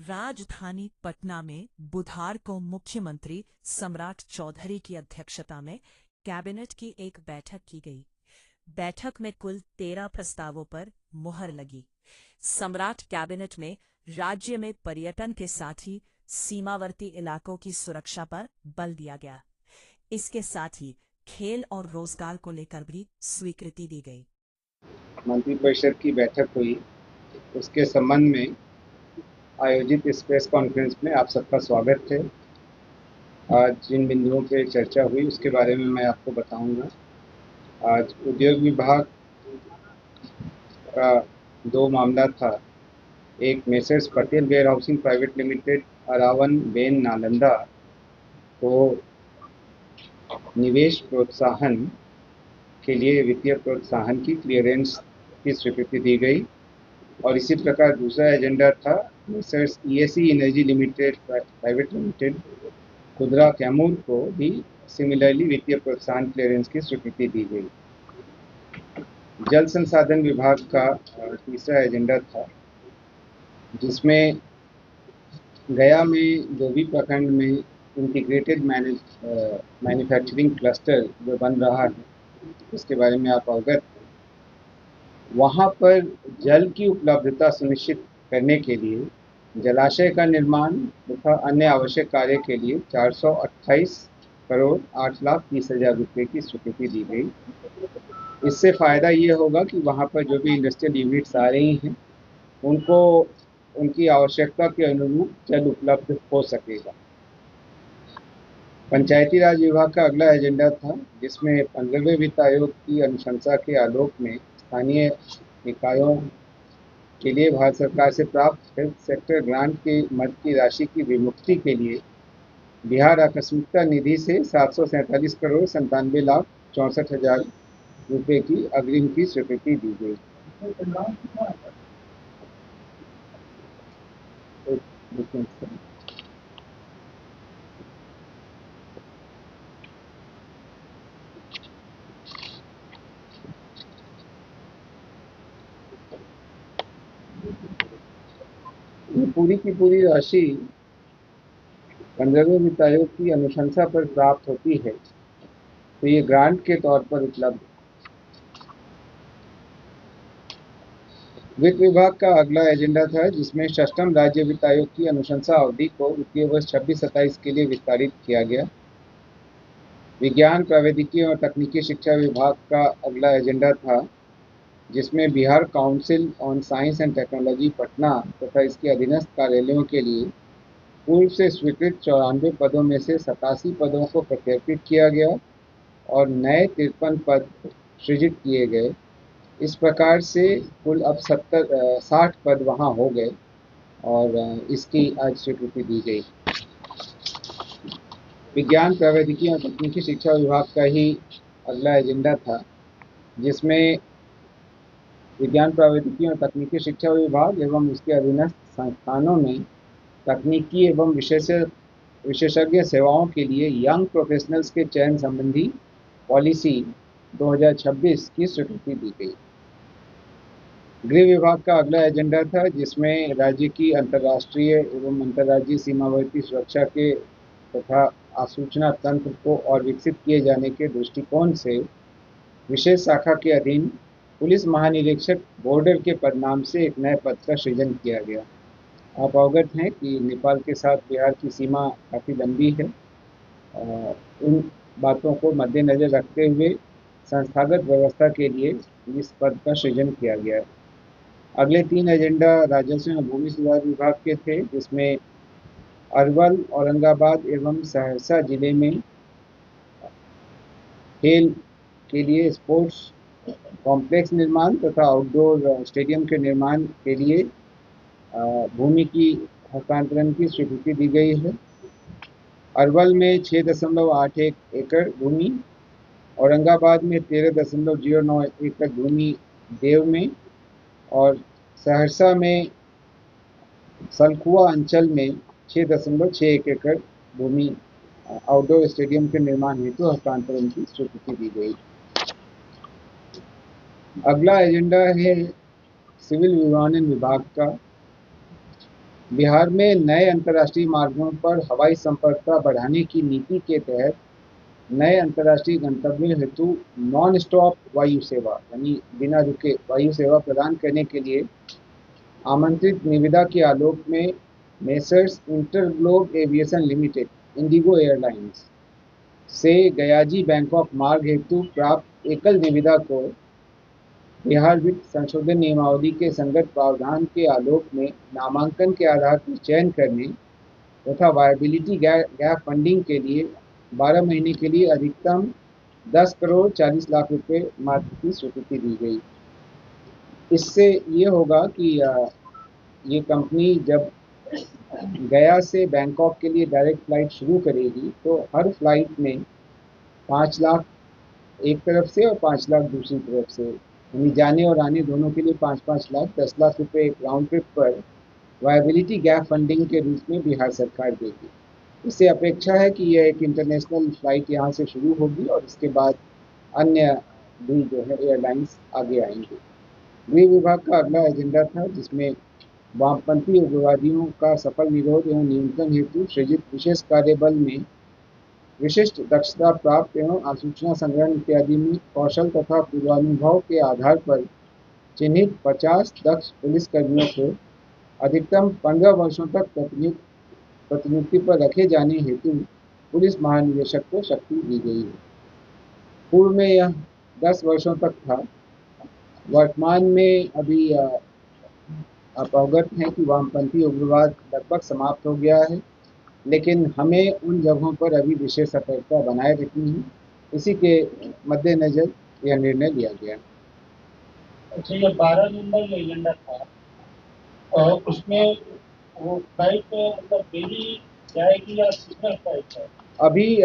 राजधानी पटना में बुधवार को मुख्यमंत्री सम्राट चौधरी की अध्यक्षता में कैबिनेट की एक बैठक की गई। बैठक में कुल 13 प्रस्तावों पर मुहर लगी। सम्राट कैबिनेट में राज्य में पर्यटन के साथ ही सीमावर्ती इलाकों की सुरक्षा पर बल दिया गया। इसके साथ ही खेल और रोजगार को लेकर भी स्वीकृति दी गई। मंत्रिपरिषद की बैठक हुई, उसके संबंध में आयोजित इस प्रेस कॉन्फ्रेंस में आप सबका स्वागत है। आज जिन बिंदुओं पे चर्चा हुई उसके बारे में मैं आपको बताऊंगा। आज उद्योग विभाग का 2 मामला था। एक messrs Patel warehousing private limited अरावन बेन नालंदा को निवेश प्रोत्साहन के लिए वित्तीय प्रोत्साहन की क्लियरेंस की स्वीकृति दी गई। और इसी प्रकार दूसरा एजेंडा था messrs ESE energy limited private limited खुदरा कैमूर को भी सिमिलरली वित्तीय प्रोत्साहन क्लियरेंस की स्वीकृति दी गई। जल संसाधन विभाग का तीसरा एजेंडा था, जिसमें गया में डोभी प्रखंड में इंटीग्रेटेड मैन्युफैक्चरिंग क्लस्टर जो बन रहा है, इसके बारे में आप अवगत हैं। वहाँ पर जल की उपलब्धता सुनिश्चित करने के लिए जलाशय का निर्माण तथा अन्य आवश्यक कार्य के लिए 428 करोड़ 8,30,000 रुपये की स्वीकृति दी गई। इससे फ़ायदा ये होगा कि वहाँ पर जो भी इंडस्ट्रियल यूनिट्स आ रही हैं उनको उनकी आवश्यकता के अनुरूप जल उपलब्ध हो सकेगा। पंचायती राज विभाग का अगला एजेंडा था, जिसमें 15वें वित्त आयोग की अनुशंसा के आलोक में स्थानीय निकायों के लिए भारत सरकार से प्राप्त हेल्थ सेक्टर ग्रांट के मद की राशि की विमुक्ति के लिए बिहार आकस्मिकता निधि से 747 करोड़ 97,64,000 रुपये की अग्रिम की स्वीकृति दी गई। पूरी की पूरी राशि 15वें वित्त आयोग की अनुशंसा पर प्राप्त होती है, तो ये ग्रांट के तौर पर उपलब्ध। वित्त विभाग का अगला एजेंडा था, जिसमें षष्ठम राज्य वित्त आयोग की अनुशंसा अवधि को वित्तीय वर्ष 26-27 के लिए विस्तारित किया गया। विज्ञान प्रौद्योगिकी और तकनीकी शिक्षा विभाग का अगला एजेंडा था, जिसमें Bihar council on science and technology Patna तथा इसके अधीनस्थ कार्यालयों के लिए पूर्व से स्वीकृत 94 पदों में से 87 पदों को प्रत्यार्पित किया गया और नए 53 पद सृजित किए गए। इस प्रकार से कुल अब 60 पद वहाँ हो गए और इसकी आज स्वीकृति दी गई। विज्ञान प्रौद्योगिकी और तकनीकी शिक्षा विभाग का ही अगला एजेंडा था, जिसमें विज्ञान प्रौद्योगिकी और तकनीकी शिक्षा विभाग एवं उसके अधीनस्थ संस्थानों में तकनीकी एवं विशेषज्ञ सेवाओं के लिए यंग प्रोफेशनल्स के चयन संबंधी पॉलिसी 2026 की स्वीकृति दी गई। गृह विभाग का अगला एजेंडा था, जिसमें राज्य की अंतर्राष्ट्रीय एवं अंतर्राज्यीय सीमावर्ती सुरक्षा के तथा आसूचना तंत्र को और विकसित किए जाने के दृष्टिकोण से विशेष शाखा के अधीन पुलिस महानिरीक्षक बॉर्डर के पदनाम से एक नए पद का सृजन किया गया। आप अवगत हैं कि नेपाल के साथ बिहार की सीमा काफ़ी लंबी है। इन बातों को मद्देनज़र रखते हुए संस्थागत व्यवस्था के लिए इस पद का सृजन किया गया है। अगले 3 एजेंडा राजस्व एवं भूमि सुधार विभाग के थे, जिसमें अरवल, औरंगाबाद एवं सहरसा जिले में खेल के लिए स्पोर्ट्स कॉम्प्लेक्स निर्माण तथा आउटडोर स्टेडियम के निर्माण के लिए भूमि की हस्तांतरण की स्वीकृति दी गई है। अरवल में 6.81 एकड़ भूमि, औरंगाबाद में 13.09 एकड़ भूमि देव में और सहरसा में सलखुआ अंचल में 6.61 एकड़ भूमि आउटडोर स्टेडियम के निर्माण हेतु हस्तांतरण की स्वीकृति दी गई। अगला एजेंडा है सिविल विमानन विभाग का, बिहार में नए अंतर्राष्ट्रीय मार्गों पर हवाई संपर्कता बढ़ाने की नीति के तहत नए अंतर्राष्ट्रीय गंतव्यों हेतु नॉन स्टॉप वायु सेवा यानी बिना रुके वायु सेवा प्रदान करने के लिए आमंत्रित निविदा के आलोक में messrs InterGlobe aviation limited Indigo airlines से गयाजी बैंकॉक मार्ग हेतु प्राप्त एकल निविदा को बिहार वित्त संशोधन नियमावली के संगत प्रावधान के आलोक में नामांकन के आधार पर चयन करने तथा वायबिलिटी गैप फंडिंग के लिए 12 महीने के लिए अधिकतम 10 करोड़ 40 लाख रुपए मात्र की स्वीकृति दी गई। इससे ये होगा कि ये कंपनी जब गया से बैंकॉक के लिए डायरेक्ट फ्लाइट शुरू करेगी तो हर फ्लाइट में 5 लाख एक तरफ से और 5 लाख दूसरी तरफ से यानी जाने और आने दोनों के लिए 5-5 लाख 10 लाख रुपए एक राउंड ट्रिप पर वायबिलिटी गैप फंडिंग के रूप में बिहार सरकार देगी। इससे अपेक्षा है कि यह एक इंटरनेशनल फ्लाइट यहाँ से शुरू होगी और इसके बाद अन्य भी जो है एयरलाइंस आगे आएंगे। गृह विभाग का अगला एजेंडा था जिसमें वामपंथी उग्रवादियों का सफल निरोध एवं नियंत्रण हेतु सृजित विशेष कार्यबल में विशिष्ट दक्षता प्राप्त एवं आसूचना संग्रहण इत्यादि में कौशल तथा पूर्वानुभव के आधार पर चिन्हित 50 दक्ष पुलिसकर्मियों को अधिकतम 15 वर्षों तक प्रतिनियुक्ति पर रखे जाने हेतु पुलिस महानिदेशक को शक्ति दी गई है। पूर्व में यह 10 वर्षों तक था। वर्तमान में अभी आप अवगत हैं कि वामपंथी उग्रवाद लगभग समाप्त हो गया है, लेकिन हमें उन जगहों पर अभी विशेष सतर्कता बनाए रखनी है। इसी के मद्देनजर यह निर्णय लिया गया। अच्छा, ये 12 नंबर जो एजेंडा था और उसमें वो फ्लाइट मतलब डेली जाएगी या सीजनल फ्लाइट है? अभी